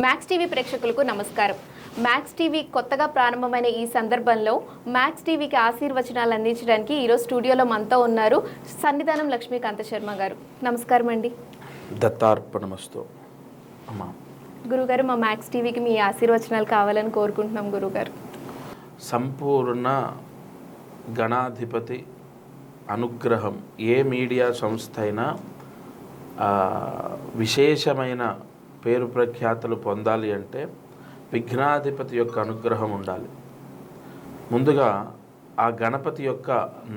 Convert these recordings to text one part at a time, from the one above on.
Max TV ప్రేక్షకులకు నమస్కారం. Max TV కొత్తగా ప్రారంభమైన ఈ సందర్భంలో మ్యాక్స్ టీవీకి ఆశీర్వచనాలు అందించడానికి ఈరోజు స్టూడియోలో మనతో ఉన్నారు సన్నిధానం లక్ష్మీకాంత శర్మ గారు. నమస్కారం అండి. దత్తార్పణమస్తు అమ్మా. గురుగారు, మా మ్యాక్స్ టీవీకి మీ ఆశీర్వచనాలు కావాలని కోరుకుంటున్నాం గురుగారు. సంపూర్ణ గణాధిపతి అనుగ్రహం ఏ మీడియా సంస్థ అయినా విశేషమైన పేరు ప్రఖ్యాతులు పొందాలి అంటే విఘ్నాధిపతి యొక్క అనుగ్రహం ఉండాలి. ముందుగా ఆ గణపతి యొక్క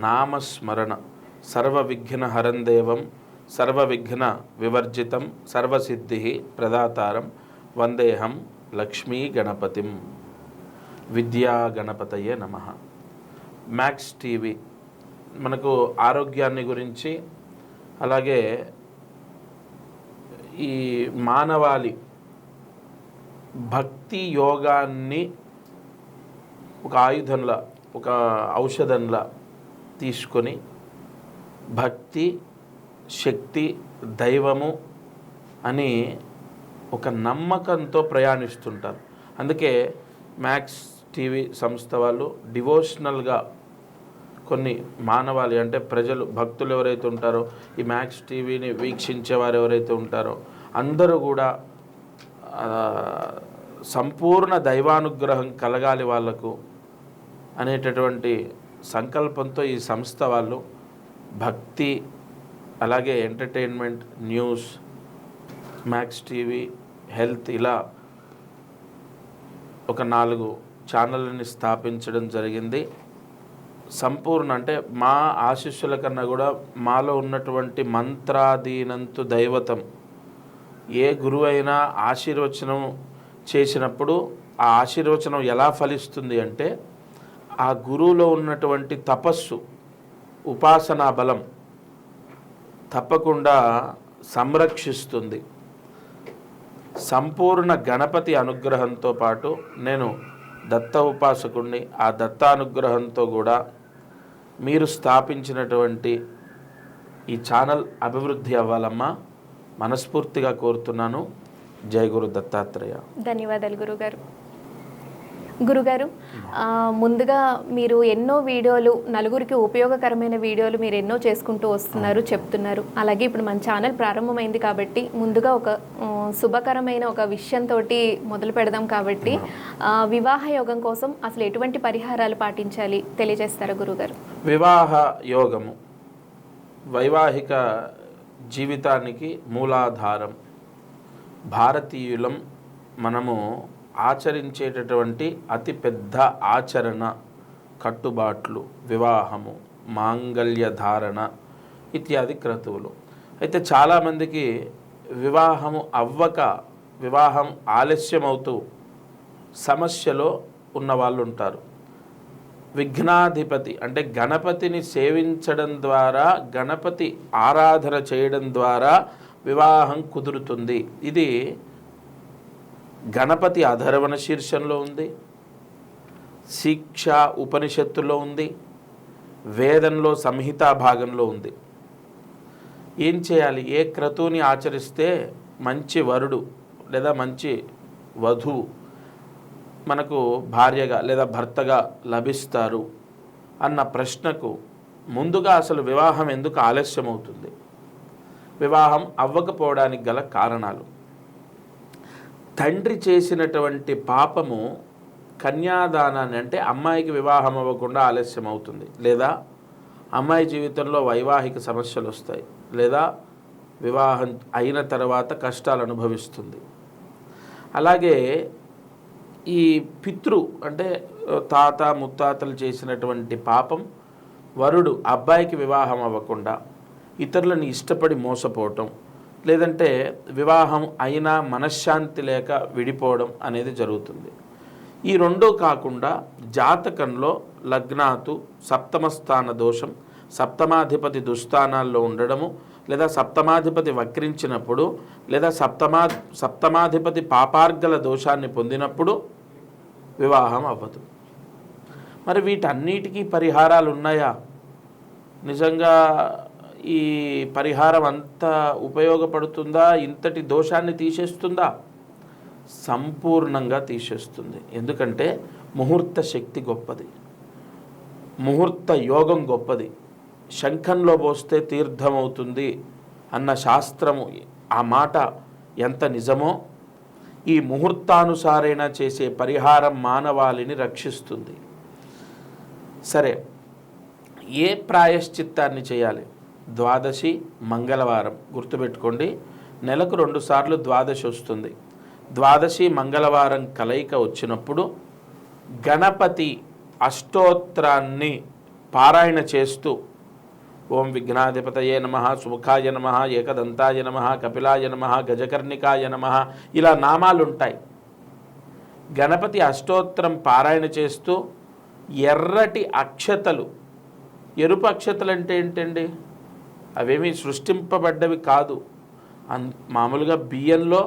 నామస్మరణ, సర్వ విఘ్న హరందేవం సర్వ విఘ్న వివర్జితం సర్వసిద్ధి ప్రదాతారం వందేహం లక్ష్మీ గణపతిం. విద్యా గణపతయే నమః. మ్యాక్స్ టీవీ మనకు ఆరోగ్యాన్ని గురించి, అలాగే ఈ మానవాళి భక్తి యోగాన్ని ఒక ఆయుధంలా, ఒక ఔషధంలా తీసుకొని భక్తి, శక్తి, దైవము అని ఒక నమ్మకంతో ప్రయాణిస్తుంటారు. అందుకే మ్యాక్స్ టీవీ సంస్థ వాళ్ళు డివోషనల్గా కొన్ని మానవాళి అంటే ప్రజలు, భక్తులు ఎవరైతే ఉంటారో, ఈ మ్యాక్స్ టీవీని వీక్షించేవారు ఎవరైతే ఉంటారో అందరూ కూడా సంపూర్ణ దైవానుగ్రహం కలగాలి వాళ్లకు అనేటటువంటి సంకల్పంతో ఈ సంస్థ వాళ్ళు భక్తి, అలాగే entertainment, news, max TV, health, ఇలా ఒక 4 ఛానళ్ళని స్థాపించడం జరిగింది. సంపూర్ణ అంటే మా ఆశీస్సుల కన్నా కూడా మాలో ఉన్నటువంటి మంత్రాధీనంతు దైవతం, ఏ గురువు అయినా ఆశీర్వచనం చేసినప్పుడు ఆ ఆశీర్వచనం ఎలా ఫలిస్తుంది అంటే ఆ గురువులో ఉన్నటువంటి తపస్సు, ఉపాసనా బలం తప్పకుండా సంరక్షిస్తుంది. సంపూర్ణ గణపతి అనుగ్రహంతో పాటు నేను దత్త ఉపాసకుడిని. ఆ దత్తానుగ్రహంతో కూడా మీరు స్థాపించినటువంటి ఈ ఛానల్ అభివృద్ధి అవ్వాలమ్మా, మనస్ఫూర్తిగా కోరుతున్నాను. జై గురు దత్తాత్రేయ. ధన్యవాదాలు గురుగారు. గురుగారు, ముందుగా మీరు ఎన్నో వీడియోలు, నలుగురికి ఉపయోగకరమైన వీడియోలు మీరు ఎన్నో చేసుకుంటూ వస్తున్నారు, చెప్తున్నారు. అలాగే ఇప్పుడు మన ఛానల్ ప్రారంభమైంది కాబట్టి ముందుగా ఒక శుభకరమైన ఒక విషయంతో మొదలు పెడదాం. కాబట్టి వివాహ యోగం కోసం అసలు ఎటువంటి పరిహారాలు పాటించాలి తెలియజేస్తారా గురుగారు? వివాహ యోగము వైవాహిక జీవితానికి మూలాధారం. భారతీయులం మనము ఆచరించేటటువంటి అతి పెద్ద ఆచరణ, కట్టుబాట్లు వివాహము, మాంగళ్య ధారణ ఇత్యాది క్రతువులు. అయితే చాలామందికి వివాహము అవ్వక, వివాహం ఆలస్యమవుతూ సమస్యలో ఉన్నవాళ్ళు ఉంటారు. విఘ్నాధిపతి అంటే గణపతిని సేవించడం ద్వారా, గణపతి ఆరాధన చేయడం ద్వారా వివాహం కుదురుతుంది. ఇది గణపతి అధర్వణ శీర్షంలో ఉంది, శిక్ష ఉపనిషత్తులో ఉంది, వేదంలో సంహితా భాగంలో ఉంది. ఏం చేయాలి? ఏ క్రతువుని ఆచరిస్తే మంచి వరుడు లేదా మంచి వధువు మనకు భార్యగా లేదా భర్తగా లభిస్తారు అన్న ప్రశ్నకు ముందుగా అసలు వివాహం ఎందుకు ఆలస్యం అవుతుంది, వివాహం అవ్వకపోవడానికి గల కారణాలు. తండ్రి చేసినటువంటి పాపము కన్యాదానాన్ని, అంటే అమ్మాయికి వివాహం అవ్వకుండా ఆలస్యం అవుతుంది, లేదా అమ్మాయి జీవితంలో వైవాహిక సమస్యలు వస్తాయి, లేదా వివాహం అయిన తర్వాత కష్టాలు అనుభవిస్తుంది. అలాగే ఈ పితృ అంటే తాత ముత్తాతలు చేసినటువంటి పాపం, వరుడు అబ్బాయికి వివాహం అవ్వకుండా ఇతరులను ఇష్టపడి మోసపోవటం, లేదంటే వివాహం అయినా మనశ్శాంతి లేక విడిపోవడం అనేది జరుగుతుంది. ఈ రెండూ కాకుండా జాతకంలో లగ్నాతు సప్తమ స్థాన దోషం, సప్తమాధిపతి దుస్థానాల్లో ఉండడము, లేదా సప్తమాధిపతి వక్రించినప్పుడు, లేదా సప్తమాధిపతి పాపార్గల దోషాన్ని పొందినప్పుడు వివాహం అవ్వదు. మరి వీటన్నిటికీ పరిహారాలు ఉన్నాయా? నిజంగా ఈ పరిహారం అంతా ఉపయోగపడుతుందా? ఇంతటి దోషాన్ని తీసేస్తుందా? సంపూర్ణంగా తీసేస్తుంది. ఎందుకంటే ముహూర్త శక్తి గొప్పది, ముహూర్త యోగం గొప్పది. శంఖంలో పోస్తే తీర్థం అవుతుంది అన్న శాస్త్రము, ఆ మాట ఎంత నిజమో ఈ ముహూర్తానుసారైన చేసే పరిహారం మానవాళిని రక్షిస్తుంది. సరే, ఏ ప్రాయశ్చిత్తాన్ని చేయాలి? ద్వాదశి, మంగళవారం. గుర్తుపెట్టుకోండి, నెలకు 2 సార్లు ద్వాదశి వస్తుంది. ద్వాదశి మంగళవారం కలయిక వచ్చినప్పుడు గణపతి అష్టోత్తరాన్ని పారాయణ చేస్తూ ఓం విఘ్నాధిపతయే నమః, సుముఖాయ నమః, ఏకదంతాయ నమః, కపిలాయ నమః, గజకర్ణికాయ నమః, ఇలా నామాలు ఉంటాయి. గణపతి అష్టోత్తరం పారాయణ చేస్తూ ఎర్రటి అక్షతలు, ఎరుపు అక్షతలు అంటే ఏంటండి? అవేమీ సృష్టింపబడ్డవి కాదు. మామూలుగా బియ్యంలో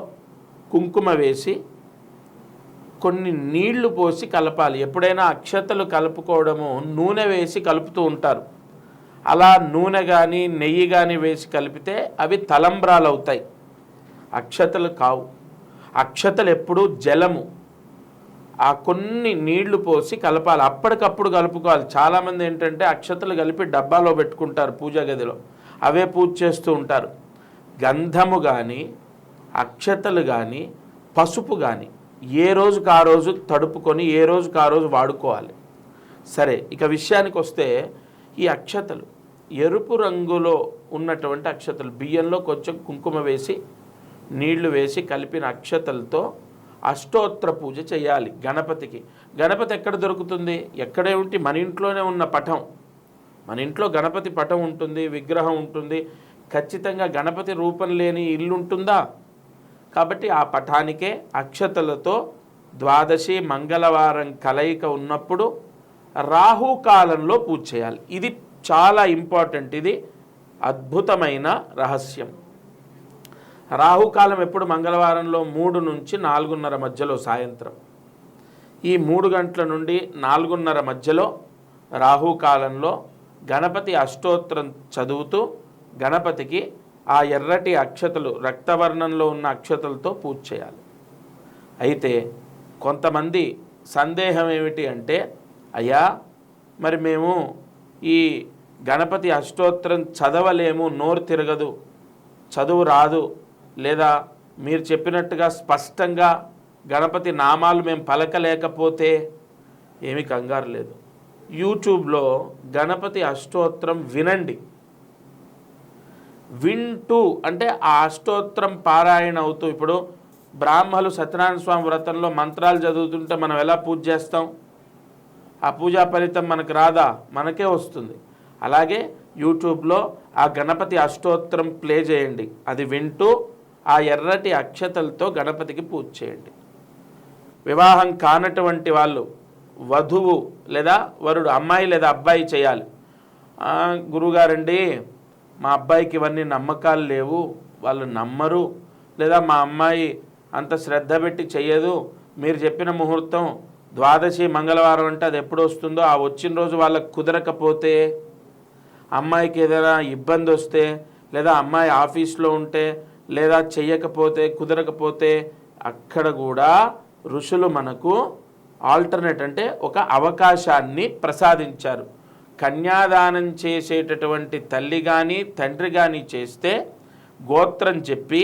కుంకుమ వేసి కొన్ని నీళ్లు పోసి కలపాలి. ఎప్పుడైనా అక్షతలు కలుపుకోవడము నూనె వేసి కలుపుతూ ఉంటారు. అలా నూనె కానీ నెయ్యి కానీ వేసి కలిపితే అవి తలంబ్రాలు అవుతాయి, అక్షతలు కావు. అక్షతలు ఎప్పుడూ జలము, ఆ కొన్ని నీళ్లు పోసి కలపాలి, అప్పటికప్పుడు కలుపుకోవాలి. చాలామంది ఏంటంటే అక్షతలు కలిపి డబ్బాలో పెట్టుకుంటారు పూజా గదిలో, అవే పూజ చేస్తూ ఉంటారు. గంధము కానీ అక్షతలు కానీ పసుపు కానీ ఏ రోజుకు ఆ రోజు తడుపుకొని ఏ రోజుకు ఆ రోజు వాడుకోవాలి. సరే, ఇక విషయానికి వస్తే ఈ అక్షతలు ఎరుపు రంగులో ఉన్నటువంటి అక్షతలు, బియ్యంలో కొంచెం కుంకుమ వేసి నీళ్లు వేసి కలిపిన అక్షతలతో అష్టోత్తర పూజ చేయాలి గణపతికి. గణపతి ఎక్కడ దొరుకుతుంది? ఎక్కడేమిటి, మన ఇంట్లోనే ఉన్న పటం. మన ఇంట్లో గణపతి పటం ఉంటుంది, విగ్రహం ఉంటుంది. ఖచ్చితంగా గణపతి రూపం లేని ఇల్లు ఉంటుందా? కాబట్టి ఆ పటానికే అక్షతలతో ద్వాదశి మంగళవారం కలయిక ఉన్నప్పుడు రాహుకాలంలో పూజ చేయాలి. ఇది చాలా ఇంపార్టెంట్, ఇది అద్భుతమైన రహస్యం. రాహుకాలం ఎప్పుడు? మంగళవారంలో 3 నుంచి 4:30 మధ్యలో సాయంత్రం. ఈ 3 గంటల నుండి 4:30 మధ్యలో రాహుకాలంలో గణపతి అష్టోత్తరం చదువుతూ గణపతికి ఆ ఎర్రటి అక్షతలు, రక్తవర్ణంలో ఉన్న అక్షతలతో పూజ చేయాలి. అయితే కొంతమంది సందేహం ఏమిటి అంటే, అయ్యా మరి మేము ఈ గణపతి అష్టోత్తరం చదవలేము, నోరు తిరగదు, చదువు రాదు, లేదా మీరు చెప్పినట్టుగా స్పష్టంగా గణపతి నామాలు మేము పలకలేకపోతే ఏమీ కంగారు లేదు. యూట్యూబ్లో గణపతి అష్టోత్తరం వినండి. వింటూ అంటే ఆ అష్టోత్తరం పారాయణ అవుతూ, ఇప్పుడు బ్రాహ్మలు సత్యనారాయణ స్వామి వ్రతంలో మంత్రాలు చదువుతుంటే మనం ఎలా పూజ చేస్తాం? ఆ పూజా ఫలితం మనకు రాదా? మనకే వస్తుంది. అలాగే యూట్యూబ్లో ఆ గణపతి అష్టోత్తరం ప్లే చేయండి, అది వింటూ ఆ ఎర్రటి అక్షతలతో గణపతికి పూజ చేయండి. వివాహం కానటువంటి వాళ్ళు, వధువు లేదా వరుడు, అమ్మాయి లేదా అబ్బాయి చేయాలి. గురుగారండి మా అబ్బాయికి ఇవన్నీ నమ్మకాలు లేవు, వాళ్ళు నమ్మరు, లేదా మా అమ్మాయి అంత శ్రద్ధ పెట్టి చెయ్యదు, మీరు చెప్పిన ముహూర్తం ద్వాదశి మంగళవారం అంటే అది ఎప్పుడు వస్తుందో ఆ వచ్చిన రోజు వాళ్ళకు కుదరకపోతే, అమ్మాయికి ఏదైనా ఇబ్బంది వస్తే, లేదా అమ్మాయి ఆఫీస్లో ఉంటే, లేదా చెయ్యకపోతే కుదరకపోతే, అక్కడ కూడా ఋషులు మనకు ఆల్టర్నేట్ అంటే ఒక అవకాశాన్ని ప్రసాదించారు. కన్యాదానం చేసేటటువంటి తల్లి కానీ తండ్రి కానీ చేస్తే గోత్రం చెప్పి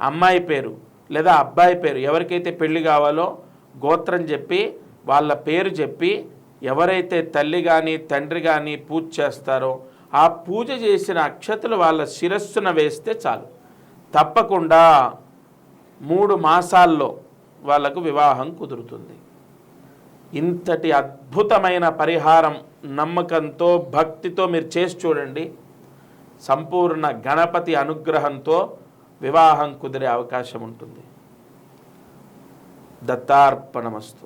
అమ్మాయి పేరు లేదా అబ్బాయి పేరు, ఎవరికైతే పెళ్లి కావాలో గోత్రం చెప్పి వాళ్ళ పేరు చెప్పి ఎవరైతే తల్లి కానీ తండ్రి కానీ పూజ చేస్తారో ఆ పూజ చేసిన అక్షతలు వాళ్ళ శిరస్సున వేస్తే చాలు, తప్పకుండా 3 మాసాల్లో వాళ్ళకు వివాహం కుదురుతుంది. ఇంతటి అద్భుతమైన పరిహారం నమ్మకంతో భక్తితో మీరు చేసి చూడండి. సంపూర్ణ గణపతి అనుగ్రహంతో వివాహం కుదిరే అవకాశం ఉంటుంది. దత్తార్పణమస్తు.